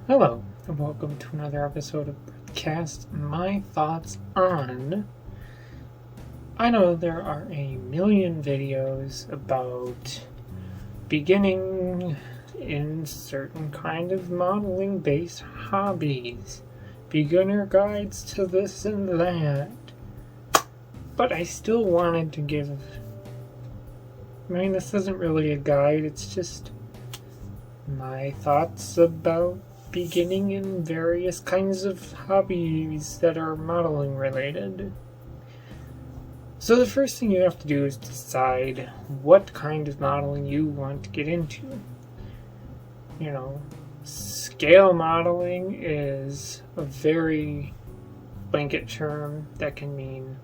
Hello, and welcome to another episode of Broadcast. My thoughts on. I know there are a million videos about beginning in certain kind of modeling based hobbies, beginner guides to this and that, but I still wanted to give. This isn't really a guide, it's just my thoughts about beginning in various kinds of hobbies that are modeling related. So the first thing you have to do is decide what kind of modeling you want to get into. Scale modeling is a very blanket term that can mean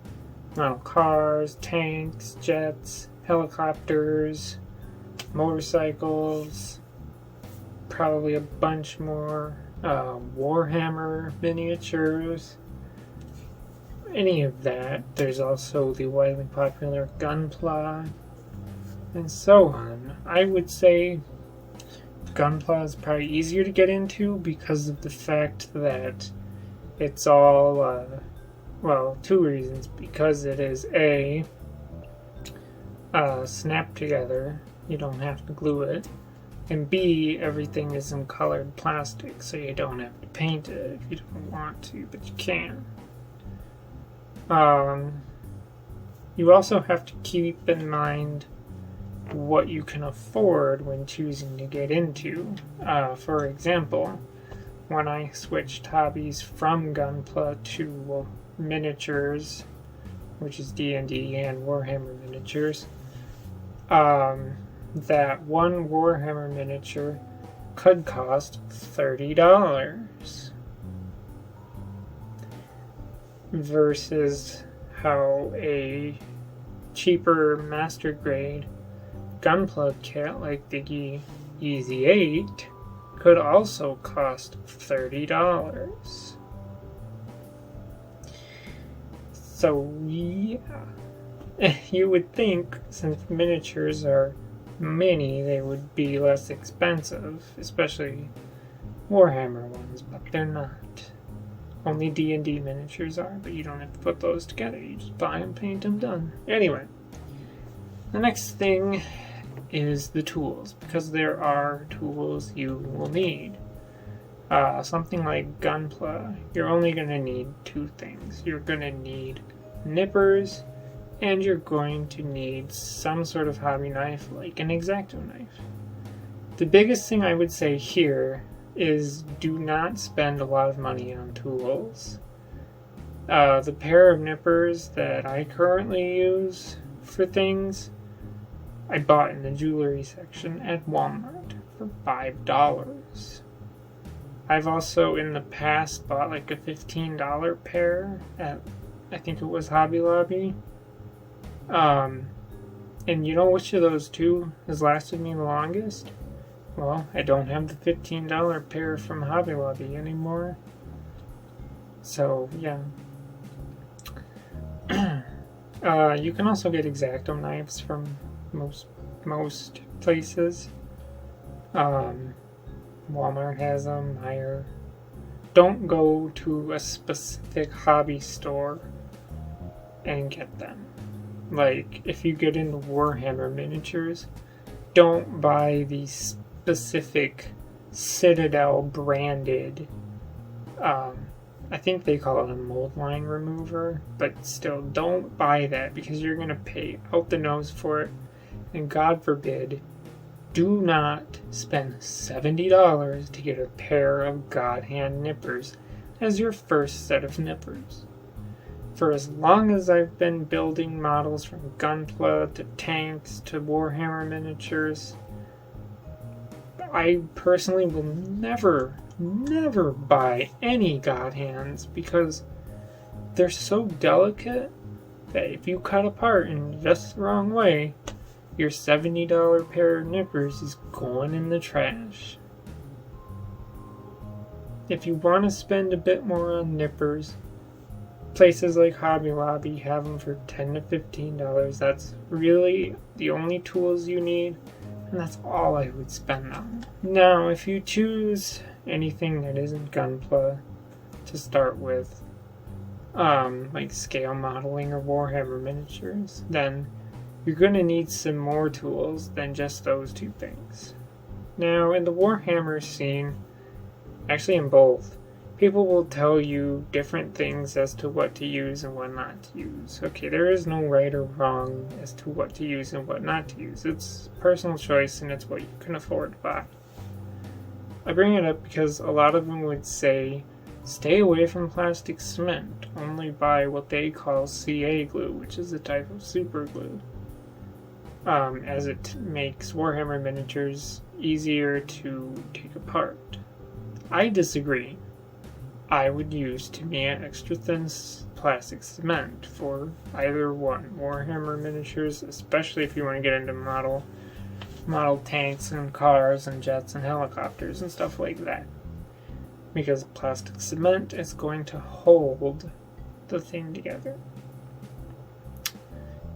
model cars, tanks, jets, helicopters, motorcycles, probably a bunch more, Warhammer miniatures, any of that. There's also the widely popular Gunpla, and so on. I would say Gunpla is probably easier to get into because of the fact that it's all, two reasons. Because it is snap together, you don't have to glue it. And B, everything is in colored plastic, so you don't have to paint it if you don't want to, but you can. You also have to keep in mind what you can afford when choosing to get into. For example, when I switched hobbies from Gunpla to miniatures, which is D&D and Warhammer miniatures, that one Warhammer miniature could cost $30 versus how a cheaper master grade Gunpla kit like the Easy 8 could also cost $30. So yeah, you would think since miniatures are mini, they would be less expensive, especially Warhammer ones, but they're not. Only D&D miniatures are, but you don't have to put those together. You just buy them, paint them, done. Anyway, the next thing is the tools, because there are tools you will need. Something like Gunpla, you're only going to need two things. You're going to need nippers, and you're going to need some sort of hobby knife, like an X-Acto knife. The biggest thing I would say here is do not spend a lot of money on tools. The pair of nippers that I currently use for things, I bought in the jewelry section at Walmart for $5. I've also in the past bought like a $15 pair at, I think it was Hobby Lobby. And you know which of those two has lasted me the longest? Well, I don't have the $15 pair from Hobby Lobby anymore. So, yeah. You can also get X-Acto knives from most places. Walmart has them, Meijer. Don't go to a specific hobby store and get them. Like, if you get into Warhammer miniatures, don't buy the specific Citadel branded, I think they call it a mold line remover, but still, don't buy that because you're going to pay out the nose for it. And God forbid, do not spend $70 to get a pair of God Hand nippers as your first set of nippers. For as long as I've been building models from Gunpla to tanks to Warhammer miniatures, I personally will never buy any God Hands because they're so delicate that if you cut apart in just the wrong way, your $70 pair of nippers is going in the trash. If you want to spend a bit more on nippers, places like Hobby Lobby have them for $10 to $15. That's really the only tools you need, and that's all I would spend on. Now, if you choose anything that isn't Gunpla to start with, like scale modeling or Warhammer miniatures, then you're going to need some more tools than just those two things. Now, in the Warhammer scene, actually in both, people will tell you different things as to what to use and what not to use. Okay, there is no right or wrong as to what to use and what not to use. It's personal choice and it's what you can afford to buy. I bring it up because a lot of them would say, stay away from plastic cement, only buy what they call CA glue, which is a type of super glue, as it makes Warhammer miniatures easier to take apart. I disagree. I would use Tamiya extra thin plastic cement for either one. Warhammer miniatures, especially if you want to get into model tanks and cars and jets and helicopters and stuff like that. Because plastic cement is going to hold the thing together.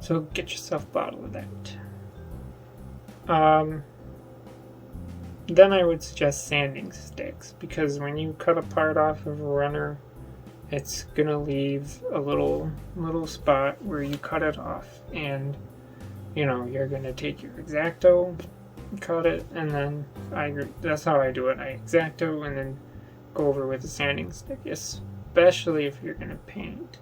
So get yourself a bottle of that. Then I would suggest sanding sticks, because when you cut a part off of a runner, it's gonna leave a little spot where you cut it off, and you're gonna take your X-Acto, cut it, and then that's how I do it. I X-Acto and then go over with a sanding stick, especially if you're gonna paint,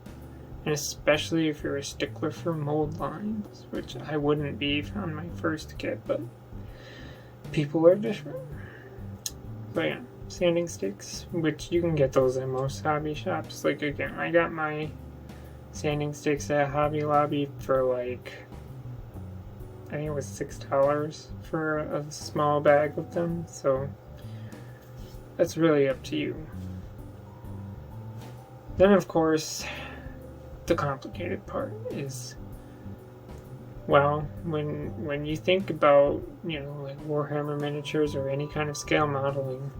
and especially if you're a stickler for mold lines, which I wouldn't be on my first kit, but people are different. But yeah, sanding sticks, which you can get those in most hobby shops. Like, again, I got my sanding sticks at Hobby Lobby for I think it was $6 for a small bag of them, so that's really up to you. Then, of course, the complicated part is, well, when you think about, like Warhammer miniatures or any kind of scale modeling,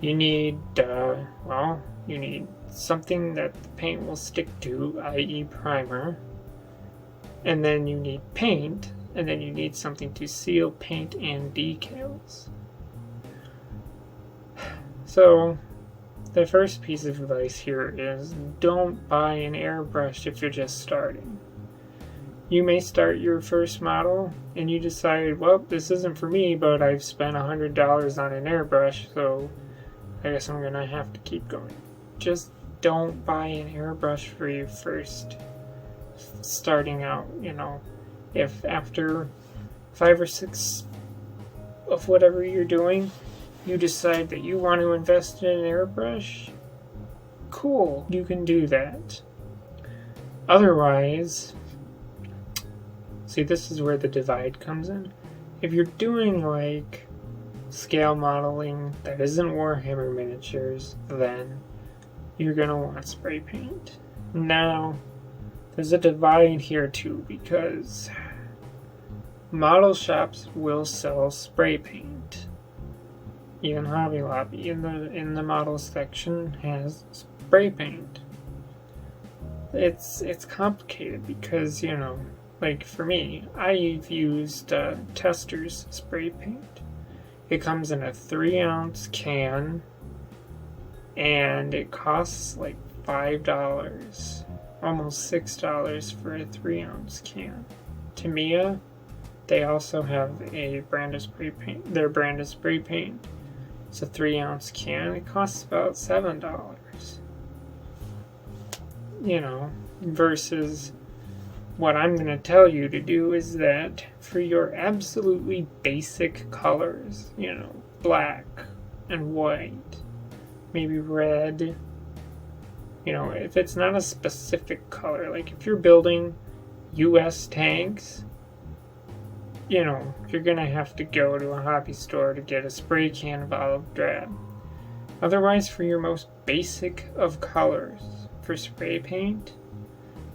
you need, you need something that the paint will stick to, i.e. primer, and then you need paint, and then you need something to seal paint and decals. So, the first piece of advice here is, don't buy an airbrush if you're just starting. You may start your first model and you decide, well, this isn't for me, but I've spent $100 on an airbrush, so I guess I'm gonna have to keep going. Just don't buy an airbrush for your first starting out. If after 5 or 6 of whatever you're doing, you decide that you want to invest in an airbrush, cool, you can do that. Otherwise, see, this is where the divide comes in. If you're doing scale modeling that isn't Warhammer miniatures, then you're gonna want spray paint. Now, there's a divide here too, because model shops will sell spray paint. Even Hobby Lobby in the model section has spray paint. It's complicated because, for me, I've used Tester's spray paint. It comes in a 3-ounce can, and it costs $5, almost $6 for a 3-ounce can. Tamiya, they also have a brand of spray paint. Their brand of spray paint. It's a 3-ounce can. It costs about $7. Versus what I'm going to tell you to do is that for your absolutely basic colors, black and white, maybe red, if it's not a specific color, like if you're building US tanks, you're going to have to go to a hobby store to get a spray can of olive drab. Otherwise, for your most basic of colors, for spray paint,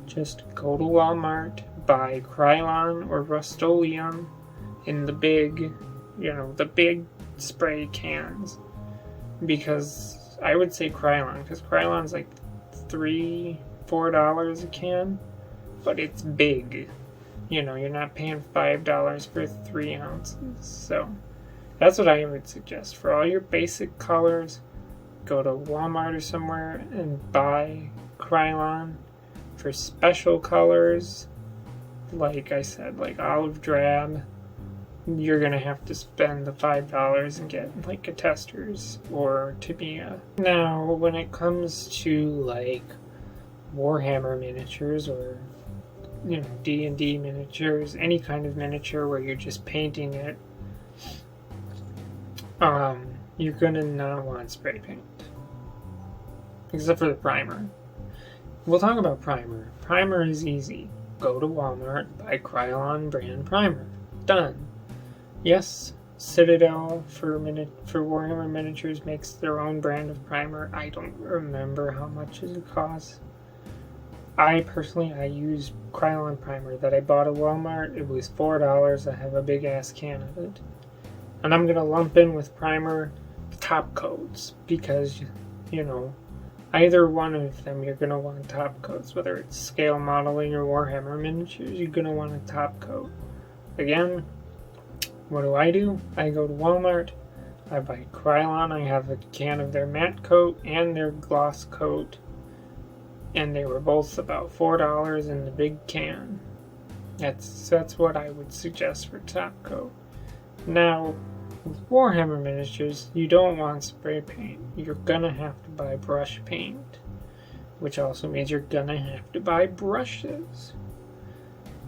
just go to Walmart, buy Krylon or Rust-Oleum in the big spray cans. Because I would say Krylon, because Krylon's $3-4 a can, but it's big. You're not paying $5 for 3 ounces. So That's what I would suggest. For all your basic colors, go to Walmart or somewhere and buy Krylon. For special colors, like I said, like olive drab, you're gonna have to spend the $5 and get like a Testors or Tamiya. Now, when it comes to like Warhammer miniatures or D&D miniatures, any kind of miniature where you're just painting it, you're gonna not want spray paint, except for the primer. We'll talk about primer. Primer is easy. Go to Walmart, buy Krylon brand primer. Done. Yes, Citadel for Warhammer miniatures makes their own brand of primer. I don't remember how much it costs. I use Krylon primer that I bought at Walmart. It was $4. I have a big ass can of it. And I'm going to lump in with primer top coats because, either one of them you're going to want top coats. Whether it's scale modeling or Warhammer miniatures, you're going to want a top coat. Again, what do? I go to Walmart, I buy Krylon, I have a can of their matte coat and their gloss coat, and they were both about $4 in the big can. That's what I would suggest for top coat. Now, with Warhammer miniatures, you don't want spray paint. You're gonna have to buy brush paint, which also means you're gonna have to buy brushes.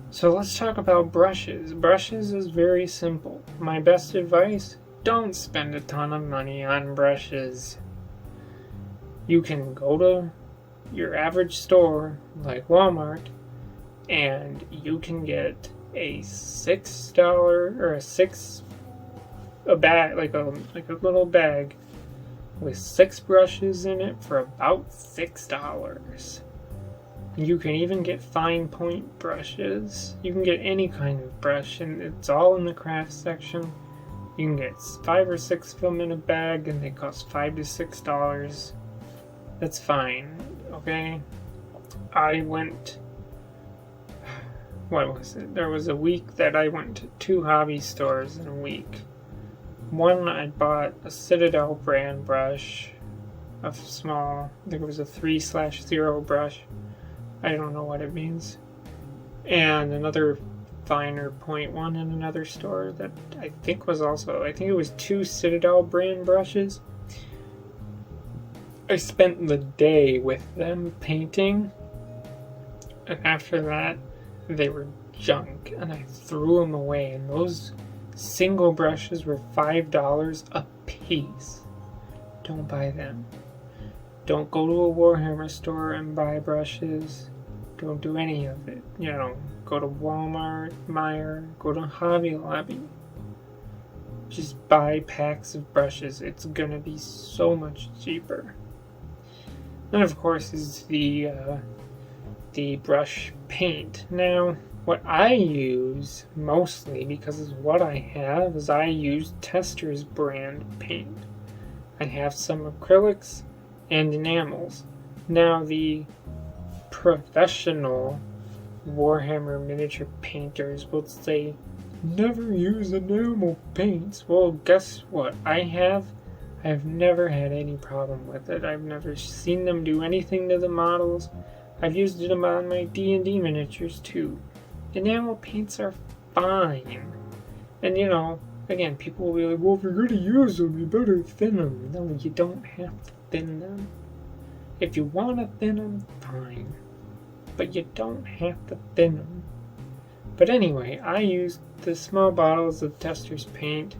So let's talk about brushes. Brushes is very simple. My best advice, don't spend a ton of money on brushes. You can go to your average store like Walmart and you can get a $6 or a bag, like a little bag with 6 brushes in it for about $6. You can even get fine point brushes. You can get any kind of brush, and it's all in the craft section. You can get 5 or 6 of them in a bag, and they cost $5 to $6. That's fine, okay? I went... What was it? There was a week that I went to 2 hobby stores in a week. One, I bought a Citadel brand brush, a small, I think it was a 3/0 brush. I don't know what it means. And another finer point one in another store that I think it was 2 Citadel brand brushes. I spent the day with them painting, and after that, they were junk, and I threw them away, and those single brushes were $5 a piece. Don't buy them. Don't go to a Warhammer store and buy brushes. Don't do any of it. Go to Walmart, Meijer, go to Hobby Lobby. Just buy packs of brushes. It's gonna be so much cheaper. And of course is the brush paint. Now, what I use mostly, because it's what I have, is I use Testors brand paint. I have some acrylics and enamels. Now, the professional Warhammer miniature painters will say, never use enamel paints. Well, guess what? I've never had any problem with it. I've never seen them do anything to the models. I've used them on my D&D miniatures too. Enamel paints are fine. And again, people will be like, well, if you're going to use them, you better thin them. No, you don't have to thin them. If you want to thin them, fine. But you don't have to thin them. But anyway, I used the small bottles of Testors paint.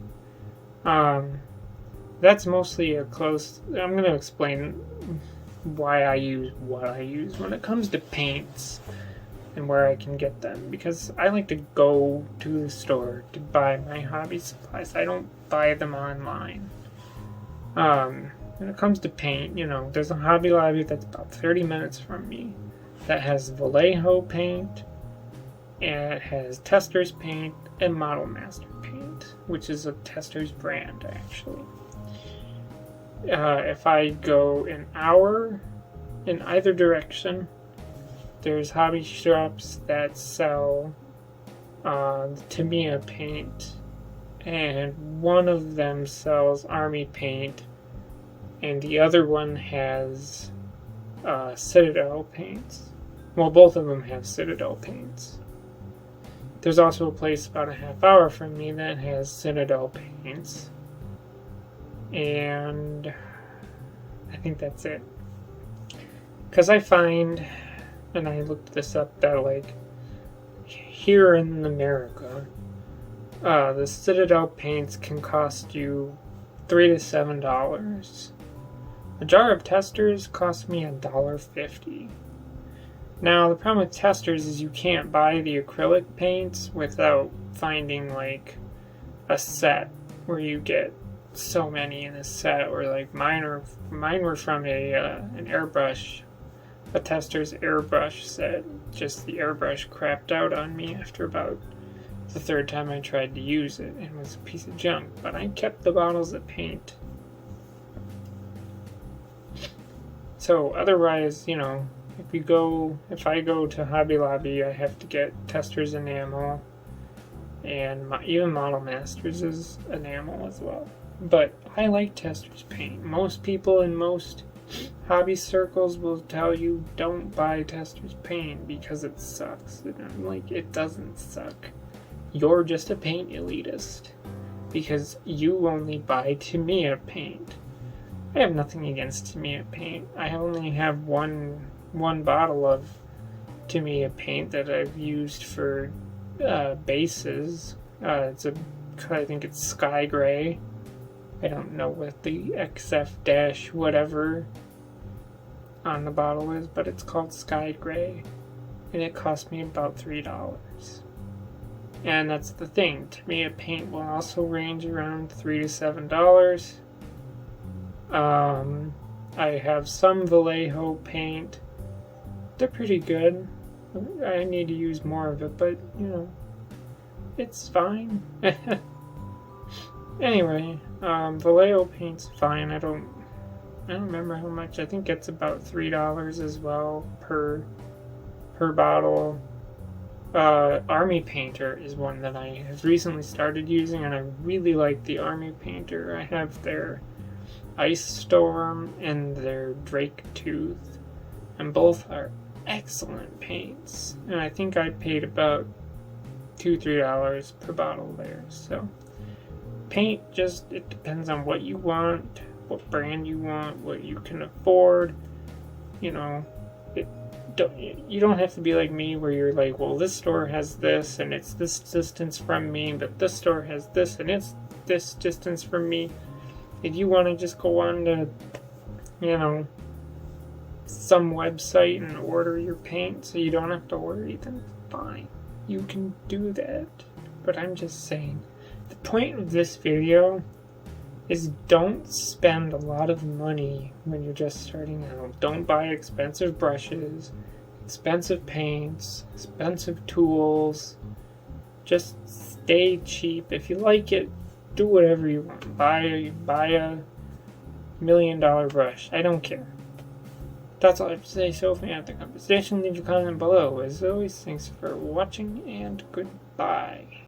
That's mostly I'm going to explain why I use what I use when it comes to paints and where I can get them, because I like to go to the store to buy my hobby supplies. I don't buy them online. When it comes to paint, there's a Hobby Lobby that's about 30 minutes from me that has Vallejo paint, and it has Testors paint and Model Master paint, which is a Testors brand actually. If I go an hour in either direction, there's hobby shops that sell the Tamiya paint and one of them sells army paint, and the other one has Citadel paints. Well, both of them have Citadel paints. There's also a place about a half hour from me that has Citadel paints. And I think that's it. Because I find, and I looked this up, that like here in America, the Citadel paints can cost you $3 to $7. A jar of testers cost me $1.50. Now, the problem with testers is you can't buy the acrylic paints without finding, like, a set where you get so many in a set, or, like, mine were from an airbrush, a tester's airbrush set. Just the airbrush crapped out on me after about the third time I tried to use it, and it was a piece of junk, but I kept the bottles of paint. So, otherwise, you know, if I go to Hobby Lobby, I have to get Testors enamel, and even Model Masters is enamel as well. But I like Testors paint. Most people in most hobby circles will tell you don't buy Testors paint because it sucks. And I'm like, it doesn't suck. You're just a paint elitist because you only buy Tamiya paint. I have nothing against Tamiya paint. I only have one bottle of Tamiya paint that I've used for bases. I think it's Sky Gray. I don't know what the XF- whatever on the bottle is, but it's called Sky Gray, and it cost me about $3. And that's the thing. Tamiya paint will also range around $3 to $7. I have some Vallejo paint. They're pretty good. I need to use more of it, but, you know, it's fine. Anyway, Vallejo paint's fine. I don't remember how much. I think it's about $3 as well per bottle. Army Painter is one that I have recently started using, and I really like the Army Painter. I have their Ice Storm and their Drake Tooth, and both are excellent paints. And I think I paid about $2-3 per bottle there. So paint, it depends on what you want, what brand you want, what you can afford. You know, you don't have to be like me where you're like, well, this store has this and it's this distance from me, but this store has this and it's this distance from me. If you want to just go on to, you know, some website and order your paint so you don't have to worry, then fine. You can do that. But I'm just saying, the point of this video is don't spend a lot of money when you're just starting out. Don't buy expensive brushes, expensive paints, expensive tools. Just stay cheap. If you like it, do whatever you want. Buy a $1 million brush. I don't care. That's all I have to say. So if you have the conversation, leave your comment below. As always, thanks for watching and goodbye.